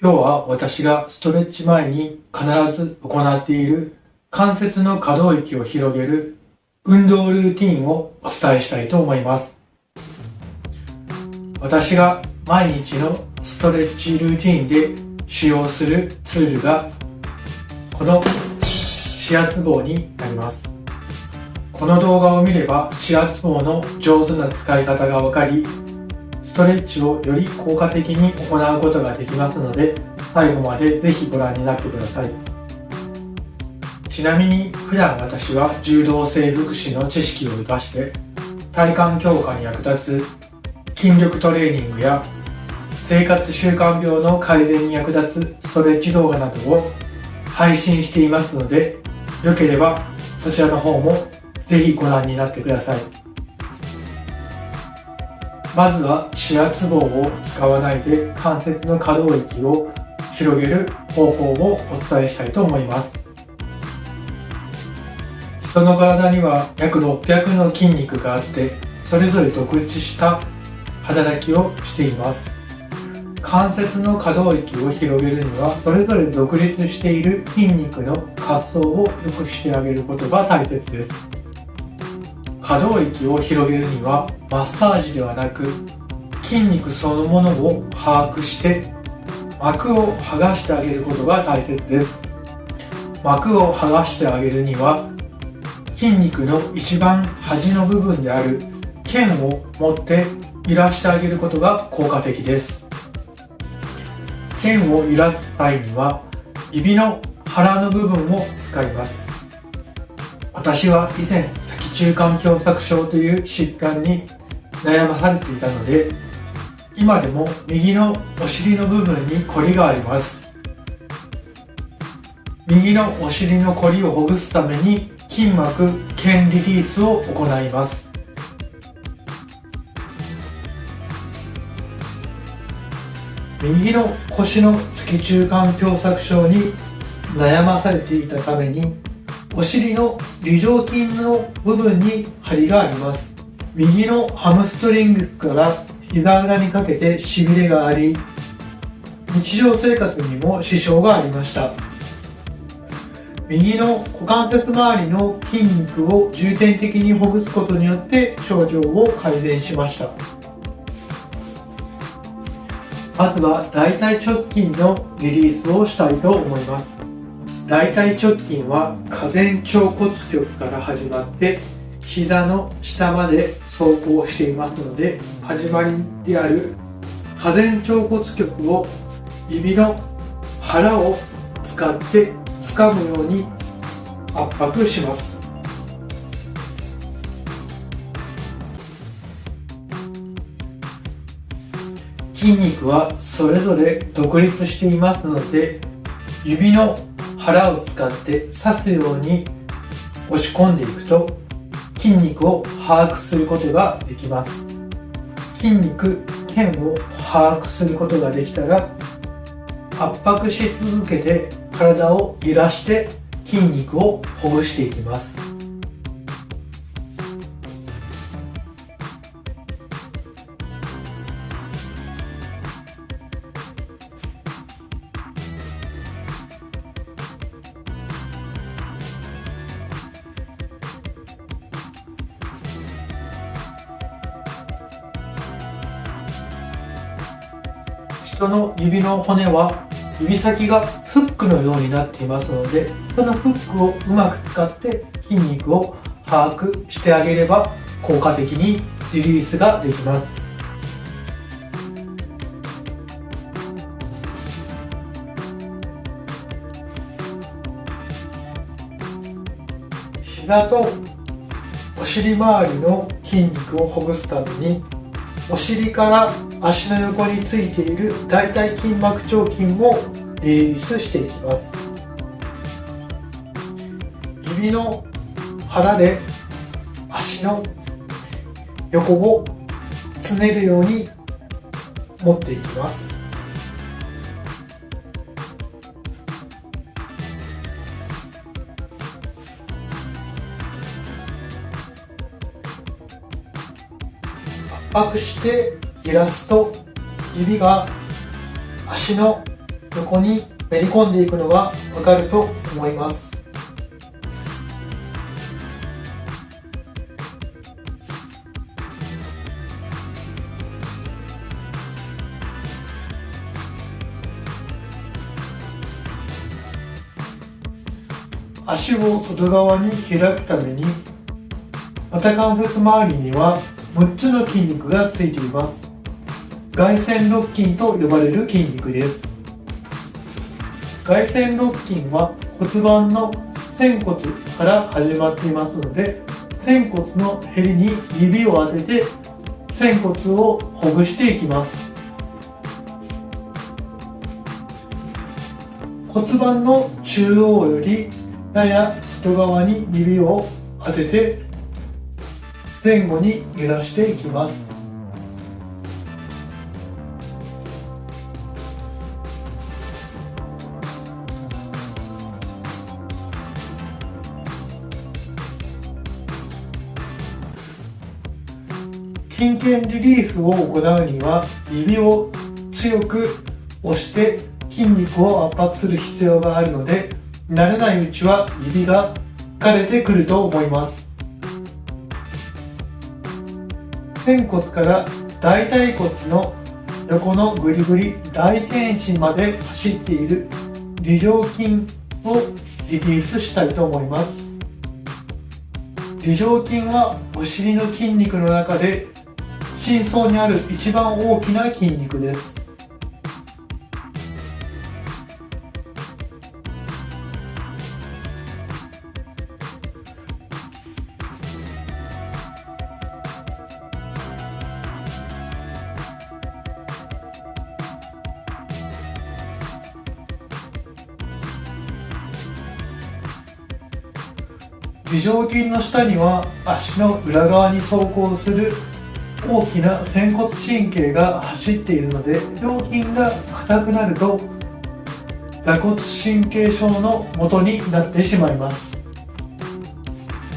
今日は私がストレッチ前に必ず行っている関節の可動域を広げる運動ルーティンをお伝えしたいと思います。私が毎日のストレッチルーティンで使用するツールがこの指圧棒になります。この動画を見れば指圧棒の上手な使い方がわかり、ストレッチをより効果的に行うことができますので、最後までぜひご覧になってください。ちなみに普段私は柔道整復師の知識を生かして体幹強化に役立つ筋力トレーニングや生活習慣病の改善に役立つストレッチ動画などを配信していますので、よければそちらの方もぜひご覧になってください。まずは指圧棒を使わないで関節の可動域を広げる方法をお伝えしたいと思います。人の体には約600の筋肉があって、それぞれ独立した働きをしています。関節の可動域を広げるには、それぞれ独立している筋肉の活動を良くしてあげることが大切です。可動域を広げるにはマッサージではなく、筋肉そのものを把握して膜を剥がしてあげることが大切です。膜を剥がしてあげるには、筋肉の一番端の部分である腱を持って揺らしてあげることが効果的です。腱を揺らす際には指の腹の部分を使います。私は以前脊柱管狭窄症という疾患に悩まされていたので、今でも右のお尻の部分にコリがあります。右のお尻のコリをほぐすために筋膜腱リリースを行います。右の腰の脊柱管狭窄症に悩まされていたために、お尻の梨状筋の部分に張りがあります。右のハムストリングスから膝裏にかけてしびれがあり、日常生活にも支障がありました。右の股関節周りの筋肉を重点的にほぐすことによって症状を改善しました。まずは大腿直筋のリリースをしたいと思います。大腿直筋は下前腸骨極から始まって膝の下まで走行していますので、始まりである下前腸骨極を指の腹を使って掴むように圧迫します。筋肉はそれぞれ独立していますので、指の腹を使って刺すように押し込んでいくと筋肉を把握することができます。筋肉、腱を把握することができたら、圧迫し続けて体を揺らして筋肉をほぐしていきます。人の指の骨は指先がフックのようになっていますので、そのフックをうまく使って筋肉を把握してあげれば効果的にリリースができます。膝とお尻周りの筋肉をほぐすために、お尻から足の横についている大腿筋膜腸筋をリリースしていきます。指の腹で足の横をつねるように持っていきます。圧迫して揺らすと指が足の横にめり込んでいくのがわかると思います。足を外側に開くために肩関節周りには6つの筋肉がついています。外旋肋筋と呼ばれる筋肉です。外旋肋筋は骨盤の仙骨から始まっていますので、仙骨のへりに指を当てて仙骨をほぐしていきます。骨盤の中央よりやや外側に指を当てて前後に揺らしていきます。筋腱リリースを行うには指を強く押して筋肉を圧迫する必要があるので、慣れないうちは指が疲れてくると思います。仙骨から大腿骨の横のグリグリ大転筋まで走っている梨状筋をリリースしたいと思います。梨状筋はお尻の筋肉の中で深層にある一番大きな筋肉です。梨状筋の下には足の裏側に走行する大きな仙骨神経が走っているので、梨状筋が硬くなると座骨神経症の元になってしまいます。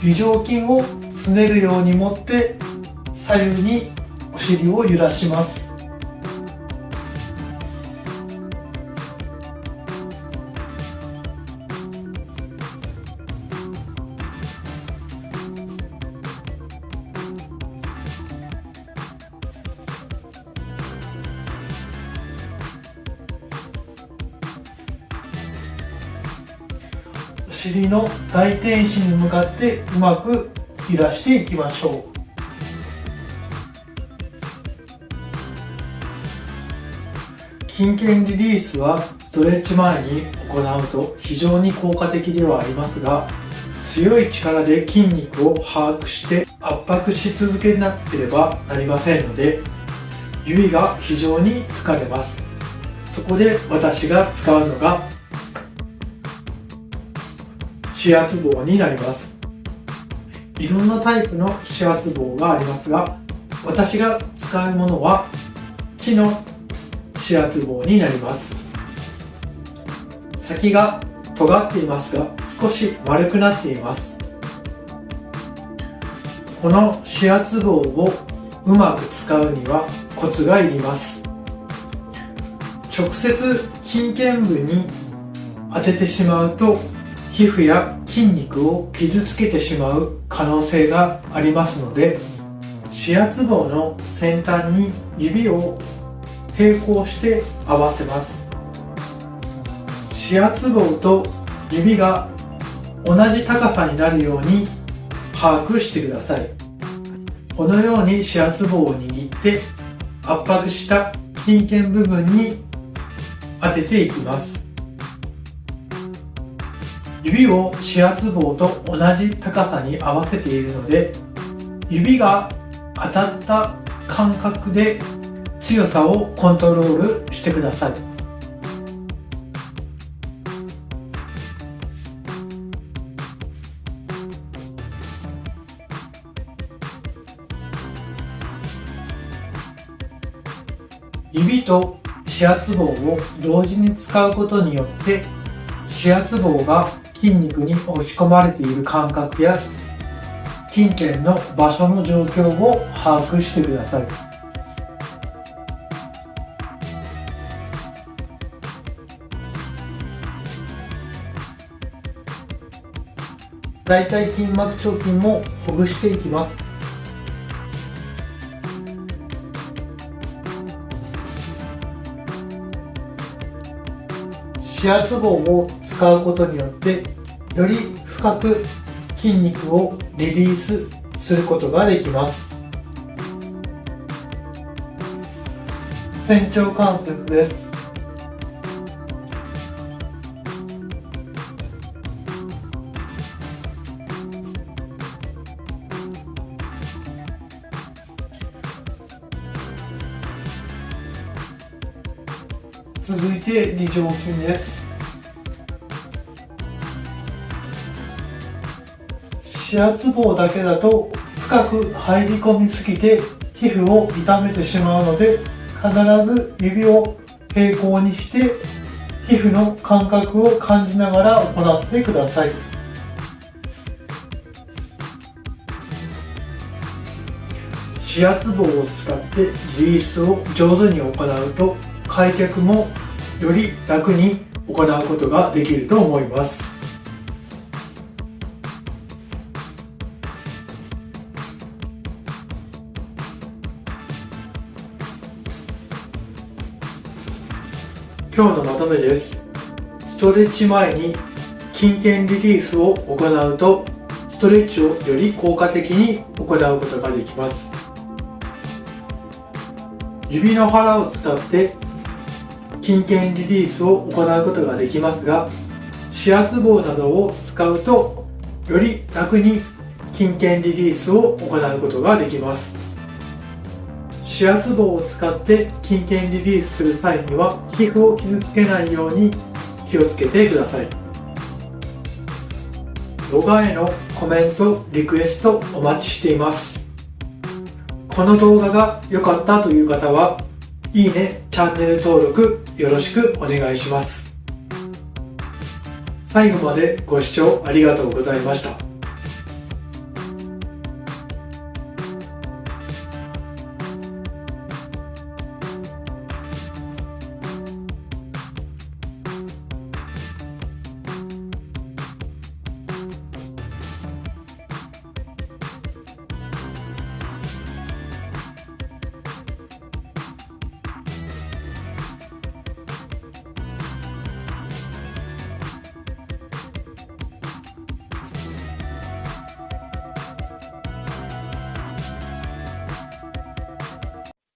梨状筋をつねるように持って左右にお尻を揺らします。お尻の大転筋に向かってうまく揺らしていきましょう。筋腱リリースはストレッチ前に行うと非常に効果的ではありますが、強い力で筋肉を把握して圧迫し続けなければなりませんので、指が非常に疲れます。そこで私が使うのが指圧棒になります。いろんなタイプの指圧棒がありますが、私が使うものは木の指圧棒になります。先が尖っていますが少し丸くなっています。この指圧棒をうまく使うにはコツがいります。直接筋腱部に当ててしまうと皮膚や筋肉を傷つけてしまう可能性がありますので、指圧棒の先端に指を平行して合わせます。指圧棒と指が同じ高さになるように把握してください。このように指圧棒を握って圧迫した筋腱部分に当てていきます。指を指圧棒と同じ高さに合わせているので、指が当たった感覚で強さをコントロールしてください。指と指圧棒を同時に使うことによって指圧棒が筋肉に押し込まれている感覚や筋腱の場所の状況を把握してください。大腿筋膜腸筋もほぐしていきます。指圧棒を使うことによってより深く筋肉をリリースすることができます。仙腸関節です。続いて梨状筋です。指圧棒だけだと深く入り込みすぎて皮膚を痛めてしまうので、必ず指を平行にして皮膚の感覚を感じながら行ってください。指圧棒を使ってリリースを上手に行うと開脚もより楽に行うことができると思います。今日のまとめです。ストレッチ前に筋腱リリースを行うとストレッチをより効果的に行うことができます。指の腹を使って筋腱リリースを行うことができますが、指圧棒などを使うとより楽に筋腱リリースを行うことができます。指圧棒を使って筋腱リリースする際には皮膚を傷つけないように気をつけてください。動画へのコメント、リクエストお待ちしています。この動画が良かったという方は、いいね、チャンネル登録よろしくお願いします。最後までご視聴ありがとうございました。